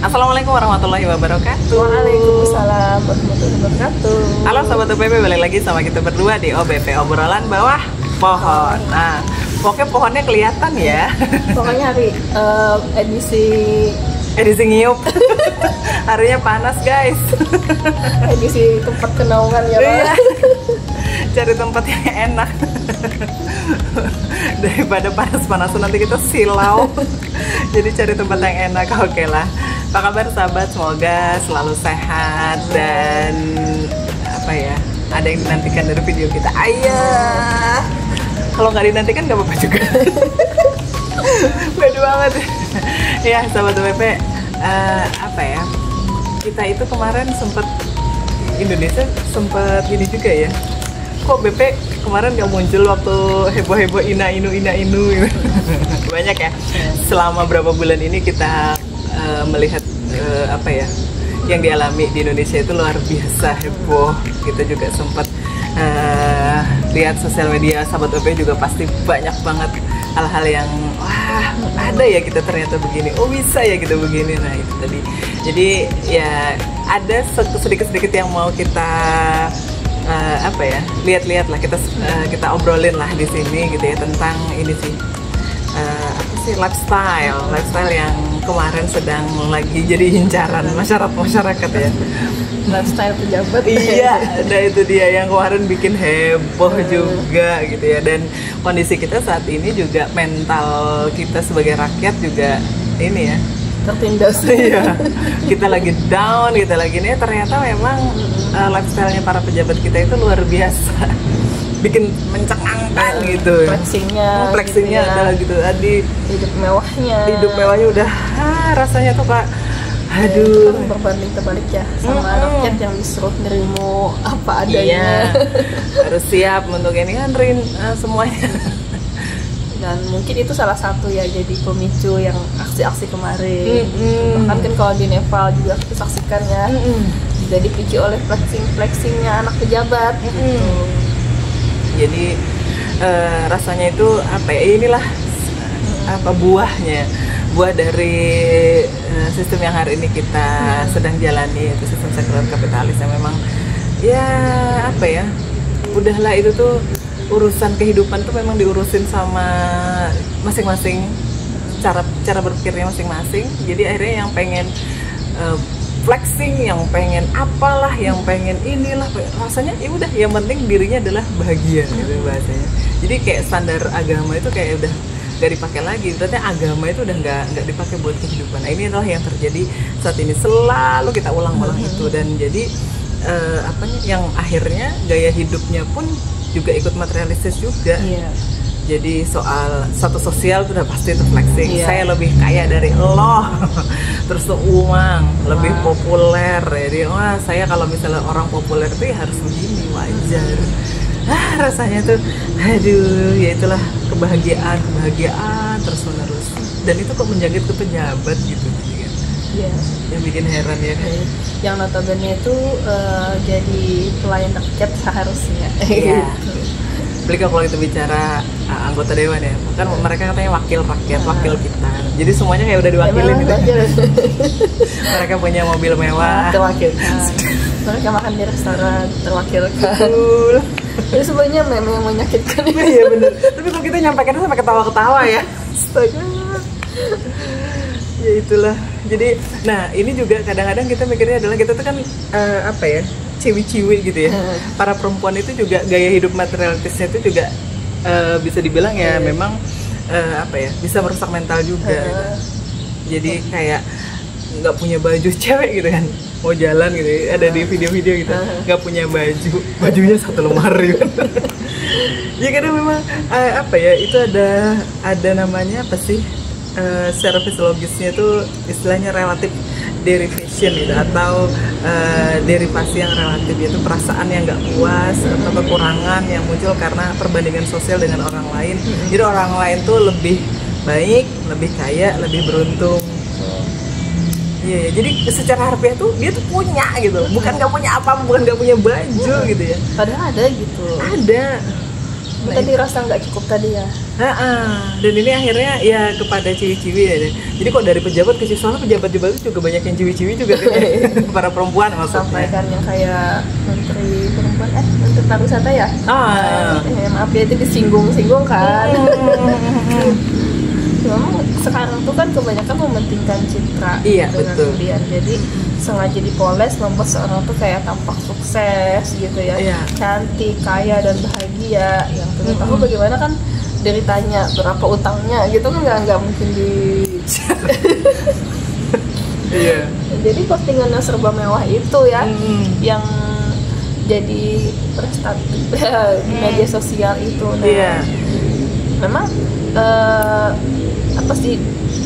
Assalamualaikum warahmatullahi wabarakatuh. Waalaikumsalam warahmatullahi wabarakatuh. Halo Sobat OBP, balik lagi sama kita berdua di OBP, obrolan bawah pohon. Nah, pokoknya pohonnya kelihatan ya. Pokoknya hari edisi ngiyup. Harinya panas guys. edisi tempat kenaungan ya Iya. Pak. Cari tempat yang enak daripada panas-panasan nanti kita silau. Jadi cari tempat yang enak. Oke lah. Apa kabar sahabat? Semoga selalu sehat dan apa ya, ada yang dinantikan dari video kita. Ayah, kalau nggak dinantikan nggak apa-apa juga. Beda banget ya sahabat OBP. Apa ya, kita itu kemarin sempet Indonesia sempet gini juga ya, kok BP kemarin gak muncul waktu heboh-heboh ina inu gitu. Banyak ya, selama berapa bulan ini kita melihat apa ya yang dialami di Indonesia itu luar biasa heboh. Kita juga sempat lihat sosial media sahabat OP juga pasti banyak banget hal-hal yang wah ada ya kita ternyata begini, oh bisa ya kita begini. Nah itu tadi, jadi ya ada sedikit-sedikit yang mau kita apa ya, lihat-lihat lah, kita obrolin lah di sini gitu ya, tentang ini sih apa sih, lifestyle yang kemarin sedang lagi jadi incaran masyarakat ya. Lifestyle pejabat. Iya, ada itu dia yang kemarin bikin heboh juga gitu ya. Dan kondisi kita saat ini juga, mental kita sebagai rakyat juga ini ya, Tertindas. iya, kita lagi down, kita lagi ini, ternyata memang lifestyle-nya para pejabat kita itu luar biasa, bikin mencengangkan gitu. Flexingnya adalah gitu tadi, hidup mewahnya udah rasanya tuh Pak, aduh, berbanding terbalik ya sama rakyat yang disuruh nerimo apa adanya. iya, harus siap untuk ini kan semuanya. Dan mungkin itu salah satu ya jadi pemicu yang aksi-aksi kemarin. Bahkan kan kalau di Nepal juga kita saksikan ya, jadi dipicu oleh flexingnya anak pejabat. Jadi rasanya itu apa ya, inilah apa buah dari sistem yang hari ini kita sedang jalani, itu sistem sekuler kapitalis yang memang ya apa ya, udahlah itu tuh urusan kehidupan tuh memang diurusin sama masing-masing, cara berpikirnya masing-masing. Jadi akhirnya yang pengen flexing, yang pengen apalah, yang pengen inilah, rasanya ya udah yang penting dirinya adalah bahagia gitu bahasanya. Jadi kayak standar agama itu kayak udah gak dipakai lagi, berarti agama itu udah nggak dipakai buat kehidupan. Nah, ini adalah yang terjadi saat ini, selalu kita ulang-ulang itu, dan jadi yang akhirnya gaya hidupnya pun juga ikut materialistis juga. Jadi soal satu sosial itu udah pasti itu flexing. Saya lebih kaya dari lo, terus tuh uang lebih populer. Jadi wah, saya kalau misalnya orang populer itu ya harus begini, wajar. Rasanya tuh aduh, ya itulah kebahagiaan terus menerus, dan itu kok menjangkit ke pejabat gitu kan. Yang bikin heran ya kan, yang notabene itu jadi pelayan rakyat seharusnya. Apalagi kalau kita bicara anggota dewan ya, kan mereka katanya wakil rakyat, wakil kita. Jadi semuanya kayak udah diwakilin gitu. Mereka punya mobil mewah, terwakilkan. Mereka makan di restoran, terwakilkan. Itu sebenarnya memang yang menyakitkan. Iya bener. Tapi kalau kita nyampaikannya sampai ketawa-ketawa ya. Astaga. Ya itulah. Jadi, nah ini juga kadang-kadang kita mikirnya adalah kita tuh kan apa ya, ciwi-ciwi gitu ya. Para perempuan itu juga gaya hidup materialistisnya itu juga bisa dibilang ya memang apa ya, bisa merusak mental juga gitu. Jadi kayak nggak punya baju cewek gitu kan, mau jalan gitu, ada di video-video gitu, nggak punya bajunya satu lemari gitu. Ya karena memang apa ya, itu ada namanya apa sih, secara fisiologisnya itu istilahnya relative derivation gitu, atau derivasi yang relatif, yaitu perasaan yang nggak puas atau kekurangan yang muncul karena perbandingan sosial dengan orang lain. Jadi orang lain tuh lebih baik, lebih kaya, lebih beruntung. Iya, jadi secara harfiah tuh dia tuh punya gitu, bukan nggak punya apa, bukan nggak punya baju gitu ya. Padahal ada gitu. Ada. Tadi rasa nggak cukup tadi ya. Dan ini akhirnya ya kepada ciwi-ciwi ya. Jadi kok dari pejabat ke soalnya pejabat-pejabat itu juga banyak yang ciwi-ciwi juga kan ya. Para perempuan maksudnya. Sampai kan yang kayak menteri perempuan, menteri pariwisata ya. Maaf ya itu disinggung-singgung kan. Memang sekarang tuh kan kebanyakan mementingkan citra. Iya, dengan betul. Kemudian jadi sengaja dipoles membuat seorang tuh kayak tampak sukses gitu ya, cantik, kaya dan bahagia. Yang kita tahu bagaimana kan deritanya, berapa utangnya gitu kan nggak mungkin di. Iya. Jadi postingannya serba mewah itu ya, yang jadi prestasi di media sosial itu. Nah, memang apa sih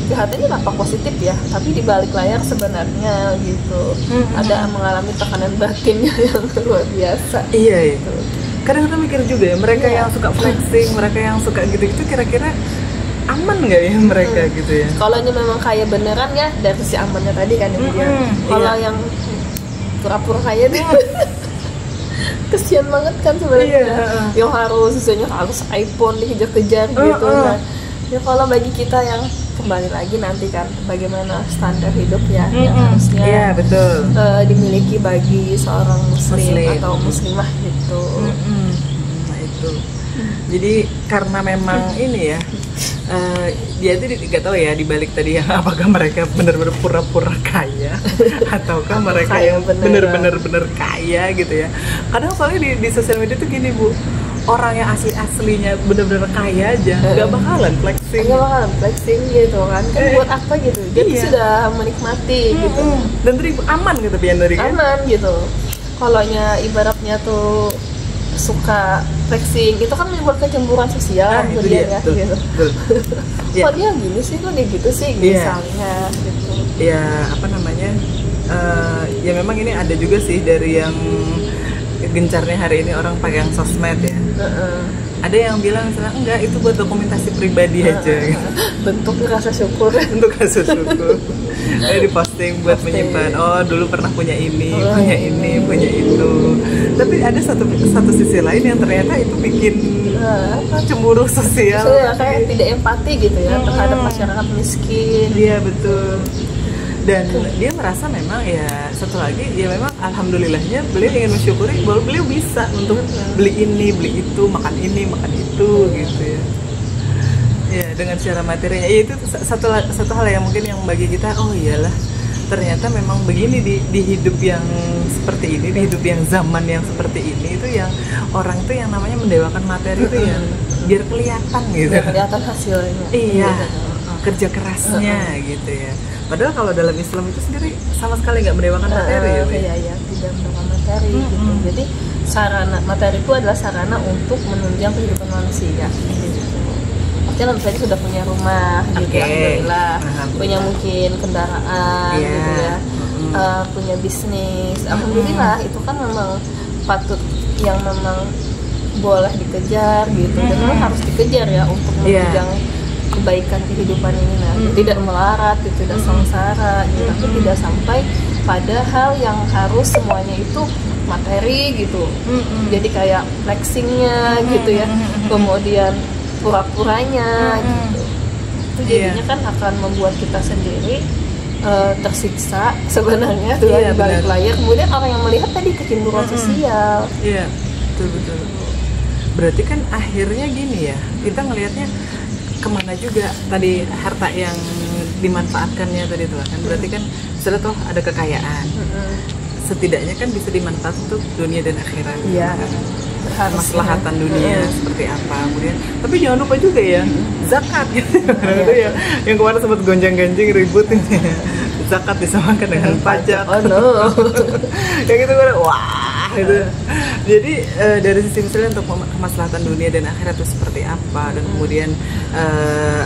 kelihatannya tampak positif ya, tapi di balik layar sebenarnya gitu ada mengalami tekanan batinnya yang luar biasa. Iya. Gitu. Kadang-kadang mikir juga ya, mereka yang suka flexing, mereka yang suka gitu-gitu kira-kira aman nggak ya mereka gitu ya? Kalau memang kaya beneran ya dari sisi amannya tadi kan ya. Kalau yang pura-pura kaya tuh kesian banget kan sebenarnya. Yang harus iPhone dikejar-kejar gitu. Nah, ya kalau bagi kita yang kembali lagi nanti kan bagaimana standar hidup ya yang harusnya dimiliki bagi seorang muslim atau muslimah gitu. Nah itu. Jadi karena memang ini ya, dia itu nggak tahu ya dibalik tadi yang apakah mereka benar-benar pura-pura kaya ataukah mereka yang benar-benar kaya gitu ya. Kadang soalnya di sosial media tuh gini Bu, orang yang aslinya benar-benar kaya aja nggak bakalan flexing gitu kan buat apa gitu, dia sudah menikmati gitu dan aman gitu aman gitu. Kalau ibaratnya tuh suka flexing itu kan menimbulkan kecemburuan sosial kemudian ya gitu. Kok dia gini sih, kok dia gitu sih misalnya gitu. Ya apa namanya, ya memang ini ada juga sih dari yang gencarnya hari ini orang pegang sosmed ya. Ada yang bilang misalnya enggak, itu buat dokumentasi pribadi aja. Bentuk rasa syukur. Untuk rasa syukur. Di posting buat menyimpan. Oh dulu pernah punya ini, punya itu. Tapi ada satu sisi lain yang ternyata itu bikin cemburu sosial. Kayak tidak empati gitu ya terhadap masyarakat miskin. Iya betul. Dan dia merasa memang ya satu lagi ya memang alhamdulillahnya beliau ingin mensyukuri bahwa beliau bisa untuk beli ini, beli itu, makan ini, makan itu gitu ya. Ya dengan secara materinya ya, itu satu hal yang mungkin yang bagi kita oh iyalah ternyata memang begini di hidup yang seperti ini, di hidup yang zaman yang seperti ini itu yang orang tuh yang namanya mendewakan materi itu ya biar kelihatan gitu. Biar kelihatan hasilnya. Iya. Kerja kerasnya gitu ya. Padahal kalau dalam Islam itu sendiri sama sekali nggak mendewakan materi ya. Iya, tidak mendewakan materi gitu. Jadi sarana materi itu adalah sarana untuk menunjang kehidupan manusia. Gitu. Maksudnya misalnya sudah punya rumah, gitu alhamdulillah, punya mungkin kendaraan, gitu ya, punya bisnis, alhamdulillah itu kan memang patut yang memang boleh dikejar gitu, dan memang harus dikejar ya untuk menunjang kebaikan kehidupan ini tidak melarat, tidak sengsara gitu, tapi tidak sampai pada hal yang harus semuanya itu materi gitu. Jadi kayak flexingnya gitu ya, kemudian pura-puranya gitu. Itu jadinya kan akan membuat kita sendiri tersiksa sebenarnya tuh di balik layar. Kemudian orang yang melihat tadi kecemburuan sosial. Iya, betul. Berarti kan akhirnya gini ya, kita ngelihatnya kemana juga tadi harta yang dimanfaatkannya tadi itu kan berarti kan setelah tuh ada kekayaan setidaknya kan bisa dimanfaat untuk dunia dan akhirat maslahatan dunia seperti apa kemudian tapi jangan lupa juga ya zakat gitu ya yang kemarin sempat gonjang-ganjing ribut ini zakat disamakan dengan pajak kayak gitu kan wah gitu. Jadi dari sisi misalnya untuk kemaslahatan dunia dan akhirat itu seperti apa dan kemudian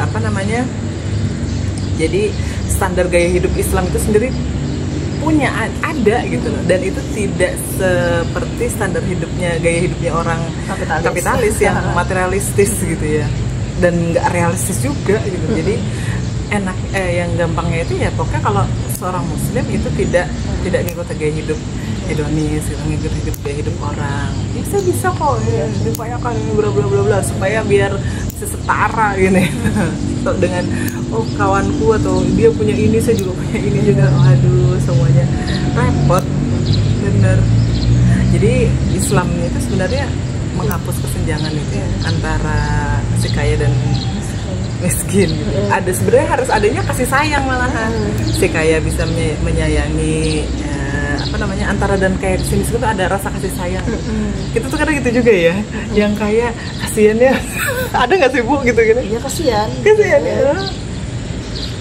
apa namanya, jadi standar gaya hidup Islam itu sendiri punya ada gitu loh, dan itu tidak seperti standar hidupnya gaya hidupnya orang kapitalis yang materialistis gitu ya, dan nggak realistis juga gitu. Jadi enak yang gampangnya itu ya pokoknya kalau seorang muslim itu tidak ngikut gaya hidup hedonis, ngikut gaya hidup orang. Ya saya bisa kok diupayakan bla bla bla bla supaya biar setara gini. Dengan kawanku atau dia punya ini, saya juga punya ini juga. Waduh, semuanya repot bener. Jadi Islam itu sebenarnya menghapus kesenjangan itu ya, antara si kaya dan miskin gitu. Ada sebenarnya harus adanya kasih sayang malahan. Si kaya bisa menyayangi antara dan kaya si miskin tuh ada rasa kasih sayang. Kita tuh kadang gitu juga ya. Yang kaya kasihannya ada nggak sih Bu gitu? Iya, kasihan ya.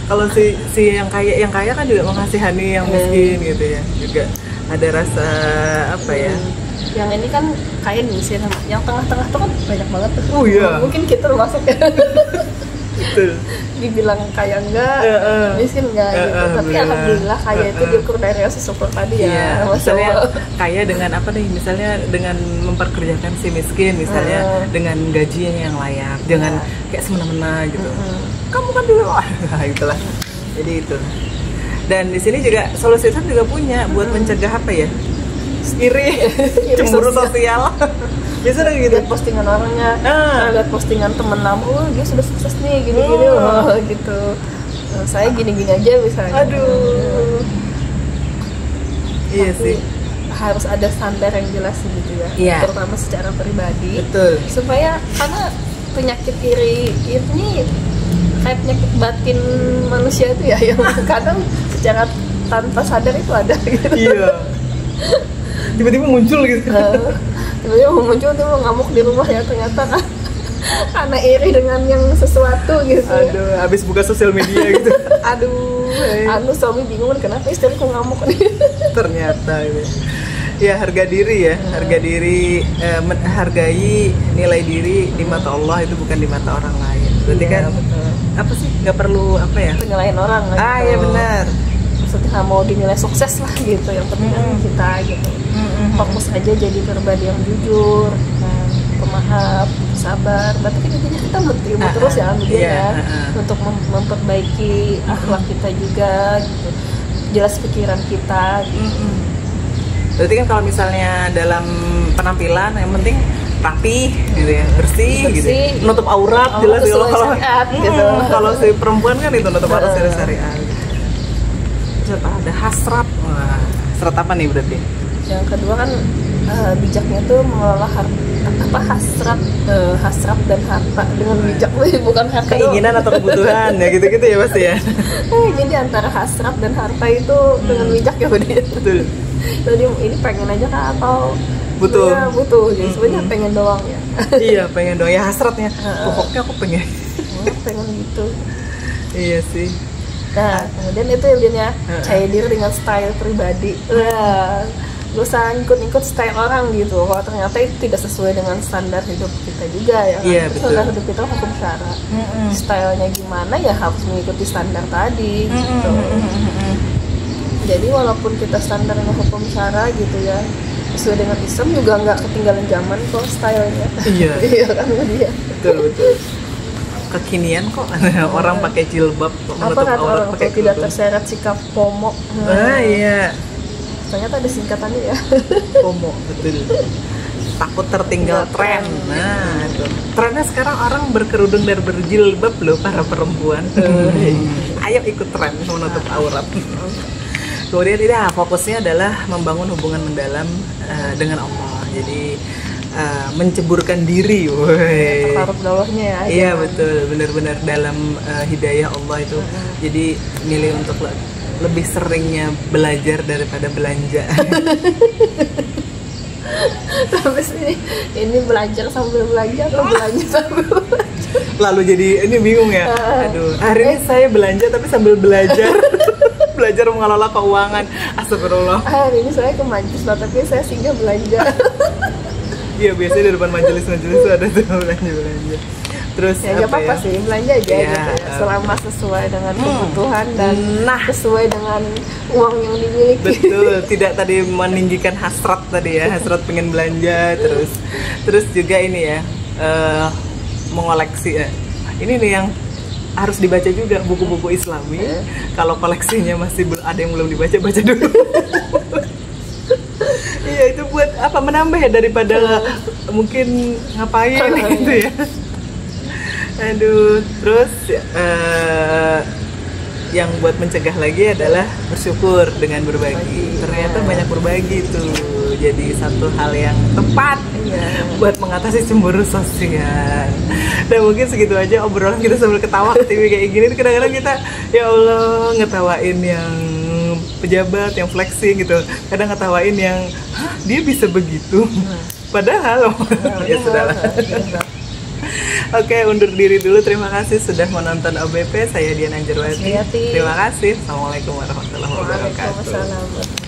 Kalau si yang kaya kan juga mengasihani yang miskin gitu ya. Juga ada rasa apa ya? Yang ini kan kaya nih sih, yang tengah-tengah tuh kan banyak banget tuh. Oh iya. Mungkin kita termasuk ya. Betul. Dibilang kaya enggak, miskin enggak gitu. Tapi alhamdulillah kaya itu diukur dari rasa syukur tadi ya. Misalnya kaya dengan apa nih? Misalnya dengan memperkerjakan si miskin, misalnya dengan gajinya yang layak, jangan kayak semena-mena gitu. Kamu kan juga, itulah. Jadi itu. Dan di sini juga solusi juga punya buat mencegah apa ya? Iri, cemburu sosial. Biasanya gitu. Lihat postingan orangnya, lihat postingan temen lama, dia sudah sukses nih, gini gitu. Saya gini-gini aja misalnya. Aduh. Iya sih. Harus ada standar yang jelas gitu ya. Iya. Terutama secara pribadi. Betul. Supaya karena penyakit iri ini kayak penyakit batin manusia itu ya, yang kadang secara tanpa sadar itu ada gitu. Iya. Tiba-tiba muncul gitu. Tiba-tiba muncul tuh ngamuk di rumah ya, ternyata kan karena iri dengan yang sesuatu gitu. Aduh, habis buka sosial media gitu. Aduh, suami bingung kenapa istriku ngamuk nih. Ternyata gitu. Ya harga diri ya, harga diri, menghargai nilai diri di mata Allah itu bukan di mata orang lain. Berarti kan betul. Apa sih? Nggak perlu apa ya? Penilaian orang. Iya benar. Maksudnya mau dinilai sukses lah gitu, yang penting kita gitu. Fokus aja jadi pribadi yang jujur, pemaaf, sabar. Berarti kan intinya kita berterima terus ya, untuk memperbaiki akhlak kita juga gitu. Jelas pikiran kita gitu. Berarti kan kalau misalnya dalam penampilan yang penting rapi gitu ya, bersih gitu ya. Nutup aurat jelas gitu. Kalau si perempuan kan itu nutup aurat secara syariat. Terus ada hasrat. Wah, hasrat apa nih berarti? Yang kedua kan bijaknya tuh mengelola hasrat dan harta dengan bijak, bukan harta keinginan atau kebutuhan ya gitu-gitu ya pasti ya. Jadi antara hasrat dan harta itu dengan bijak ya betul. Jadi ini pengen aja kah atau butuh? Jadi sebenarnya pengen doang ya. Iya pengen doang ya, hasratnya. Pokoknya aku pengen. Pengen gitu. Iya sih. Nah kemudian itu ya cari diri dengan style pribadi. Gak usah ngikut-ngikut style orang gitu. Kalau ternyata itu tidak sesuai dengan standar hidup kita juga ya. Iya betul. Standar hidup kita hukum syara. Stylenya gimana ya harus mengikuti standar tadi. Gitu. Jadi walaupun kita standarnya hukum syara gitu ya, sesuai dengan Islam juga nggak ketinggalan zaman kok stylenya. Iya. Iya kan dia. Betul. Kekinian kok orang pakai jilbab menutup aurat pakai tidak terseret sikap FOMO. Iya. Ternyata ada singkatannya ya. FOMO, betul. Takut tertinggal tren. Nah, itu. Trennya sekarang orang berkerudung dan berjilbab loh para perempuan. Ayo ikut tren menutup aurat. Kemudian fokusnya adalah membangun hubungan mendalam dengan Allah. Jadi menceburkan diri, takarub bawahnya ya. Iya betul, benar-benar dalam hidayah Allah itu. Jadi milih untuk lebih seringnya belajar daripada belanja. Terus ini belajar sambil belanja atau belanja sambil belajar? Lalu jadi ini bingung ya. Aduh, hari ini saya belanja tapi sambil belajar. Belajar mengelola keuangan. Astagfirullah. Hari ini saya ke majelis, tapi saya singgah belanja. Iya, biasanya di depan majelis-majelis itu ada tuh belanja. Terus ya nggak apa-apa sih, belanja aja gitu ya. Selama sesuai dengan kebutuhan dan sesuai dengan uang yang dimiliki. Betul, tidak tadi meninggikan hasrat tadi ya, hasrat pengen belanja terus juga ini ya, mengoleksi ya. Ini nih yang harus dibaca juga buku-buku Islami. Kalau koleksinya masih ada yang belum dibaca, baca dulu. Iya, itu buat apa, menambah ya daripada mungkin ngapain gitu ya. Aduh, terus yang buat mencegah lagi adalah bersyukur dengan berbagi. Ternyata banyak berbagi tuh jadi satu hal yang tepat buat mengatasi cemburu sosial. Dan mungkin segitu aja obrolan kita sambil ketawa ke TV kayak gini. Kadang-kadang kita ya Allah ngetawain yang pejabat yang flexing gitu, kadang ngetawain yang dia bisa begitu, padahal ya sudahlah. Oke, undur diri dulu. Terima kasih sudah menonton OBP. Saya Dian Anjarwati. Terima kasih. Assalamualaikum warahmatullahi wabarakatuh. Waalaikumsalam.